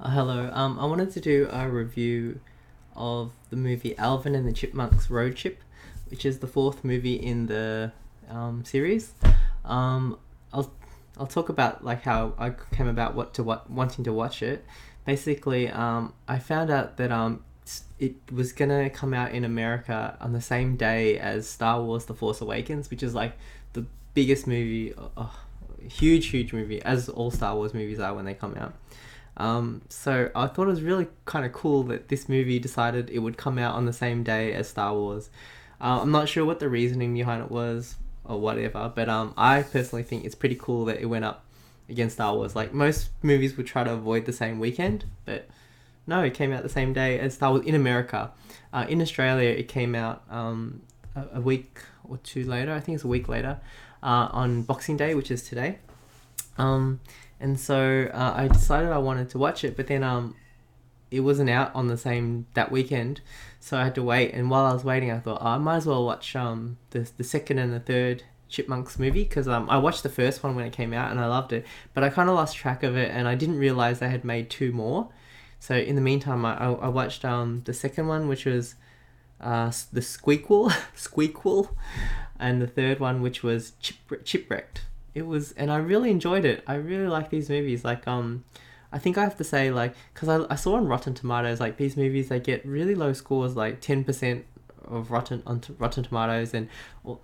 Hello. I wanted to do a review of the movie Alvin and the Chipmunks Roadchip, which is the fourth movie in the series. Um, I'll I'll talk about like how I came about wanting to watch it. Basically, I found out that it was gonna come out in America on the same day as Star Wars: The Force Awakens, which is like the biggest movie, huge movie, as all Star Wars movies are when they come out. So I thought it was really kind of cool that this movie decided it would come out on the same day as Star Wars. I'm not sure what the reasoning behind it was or whatever, but I personally think it's pretty cool that it went up against Star Wars. Like most movies would try to avoid the same weekend, but no, it came out the same day as Star Wars in America. In Australia, it came out a week or two later. I think it's a week later on Boxing Day, which is today. Um, and so I decided I wanted to watch it, but then it wasn't out on the same that weekend, so I had to wait. And while I was waiting, I thought, oh, I might as well watch the second and the third Chipmunks movie because I watched the first one when it came out and I loved it, but I kind of lost track of it and I didn't realize they had made two more. So in the meantime, I watched the second one, which was the Squeakquel, and the third one, which was Chipwrecked. It was, and I really enjoyed it. I really like these movies. Like I think I have to say, like, because I saw on Rotten Tomatoes, like these movies they get really low scores, like 10% of Rotten Tomatoes, and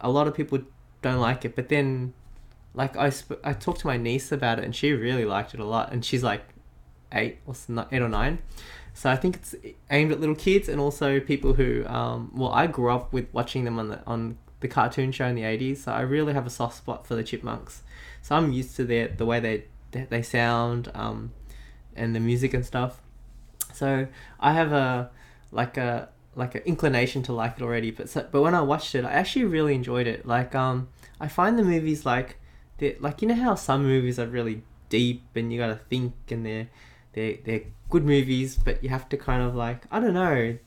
a lot of people don't like it. But then, like I talked to my niece about it, and she really liked it a lot, and she's like 8 or 9. So I think it's aimed at little kids and also people who, I grew up with watching them on the cartoon show in the 80s, so I really have a soft spot for the Chipmunks. So I'm used to the way they sound, and the music and stuff. So I have a inclination to like it already. But when I watched it, I actually really enjoyed it. Like I find the movies like you know how some movies are really deep and you gotta think, and they're good movies, but you have to kind of like, I don't know.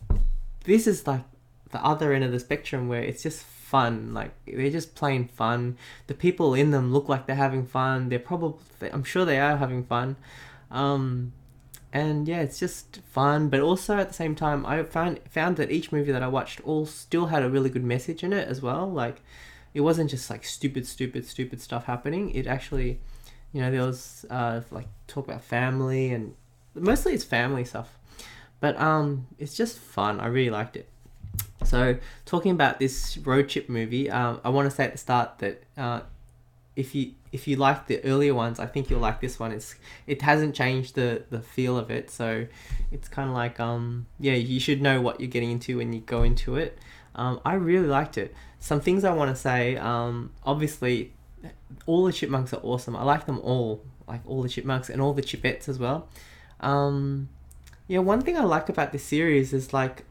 This is like the other end of the spectrum where it's just fun. Like they're just plain fun. The people in them look like they're having fun. I'm sure they are having fun. And yeah, it's just fun. But also at the same time, I found that each movie that I watched all still had a really good message in it as well. Like it wasn't just like stupid stuff happening. It actually, there was like talk about family, and mostly it's family stuff. But it's just fun. I really liked it. So, talking about this road trip movie, I want to say at the start that if you like the earlier ones, I think you'll like this one. It hasn't changed the feel of it, so it's kind of like you should know what you're getting into when you go into it. I really liked it. Some things I want to say. Obviously, all the chipmunks are awesome. I like them all, like all the chipmunks and all the chipettes as well. One thing I like about this series is like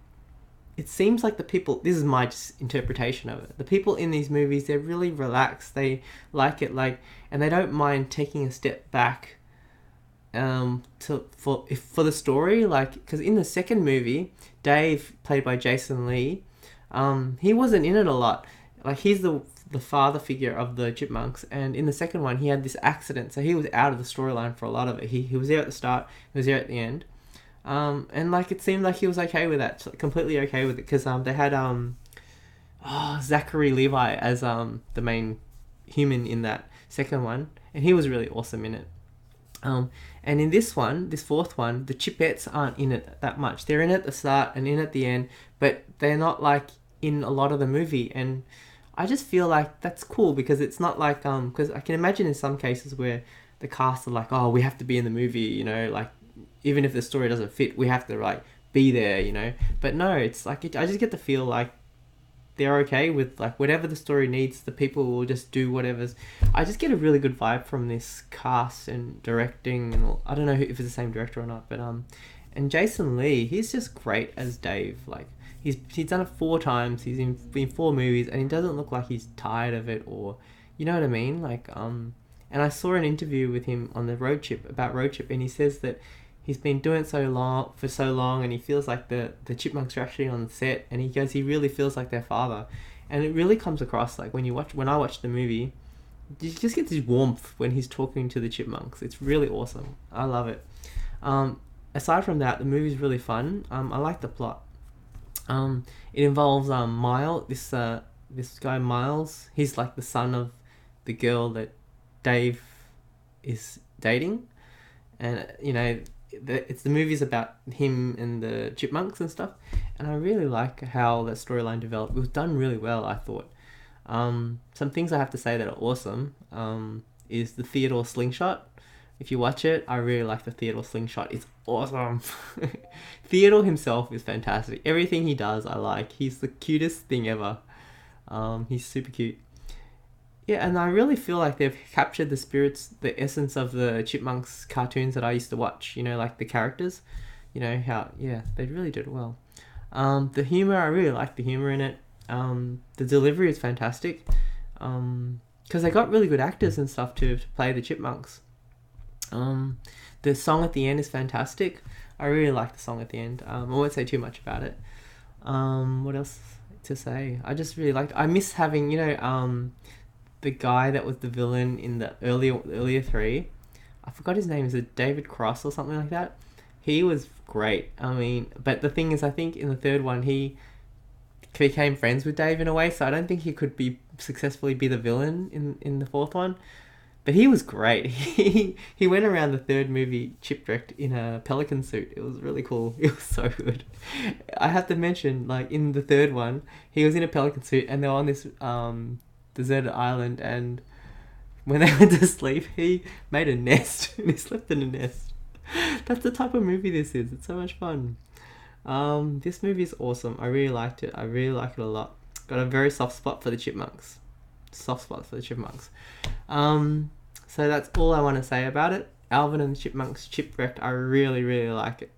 it seems like the people, this is my just interpretation of it, the people in these movies, they're really relaxed, they like it, like, and they don't mind taking a step back for the story, like, because in the second movie, Dave, played by Jason Lee, he wasn't in it a lot. Like, he's the father figure of the chipmunks, and in the second one he had this accident, so he was out of the storyline for a lot of it. He was there at the start, he was there at the end. And like it seemed like he was okay with that, completely okay with it, because they had Zachary Levi as the main human in that second one, and he was really awesome in it. And in this fourth one, the chipettes aren't in it that much. They're in it at the start and in at the end, but they're not like in a lot of the movie, and I just feel like that's cool because it's not like because I can imagine in some cases where the cast are like, oh, we have to be in the movie, like even if the story doesn't fit, we have to like be there. But no, it's like I just get the feel like they're okay with like whatever the story needs. The people will just do whatever's. I just get a really good vibe from this cast and directing, and I don't know if it's the same director or not, but and Jason Lee, he's just great as Dave. Like he's done it 4 times. He's in 4 movies, and he doesn't look like he's tired of it, or you know what I mean. Like and I saw an interview with him on the Roadchip, and he says that he's been doing it for so long, and he feels like the chipmunks are actually on the set, and he goes, he really feels like their father, and it really comes across like when I watch the movie, you just get this warmth when he's talking to the chipmunks. It's really awesome. I love it. aside from that, the movie's really fun. I like the plot. It involves Miles. This guy Miles. He's like the son of the girl that Dave is dating, and the movie's about him and the chipmunks and stuff. And I really like how that storyline developed. It was done really well, I thought. Some things I have to say that are awesome. Is the Theodore slingshot. If you watch it, I really like the Theodore slingshot. It's awesome. Theodore himself is fantastic. Everything he does, I like. He's the cutest thing ever. He's super cute. Yeah, and I really feel like they've captured the essence of the Chipmunks cartoons that I used to watch. Like the characters. They really did it well. The humor, I really like the humor in it. The delivery is fantastic. Because they got really good actors and stuff to play the Chipmunks. The song at the end is fantastic. I really like the song at the end. I won't say too much about it. What else to say? I just really liked. I miss having the guy that was the villain in the earlier three. I forgot his name. Is it David Cross or something like that? He was great. I mean, but the thing is, I think in the third one he became friends with Dave in a way, so I don't think he could successfully be the villain in the fourth one. But he was great. He went around the third movie chipwrecked in a pelican suit. It was really cool. It was so good. I have to mention, like in the third one, he was in a pelican suit and they were on this deserted island, and when they went to sleep, he made a nest and he slept in a nest. That's the type of movie this is. It's so much fun. This movie is awesome. I really liked it. I really like it a lot. Got a very soft spot for the Chipmunks. So that's all I want to say about it. Alvin and the Chipmunks Chipwrecked. I really, really like it.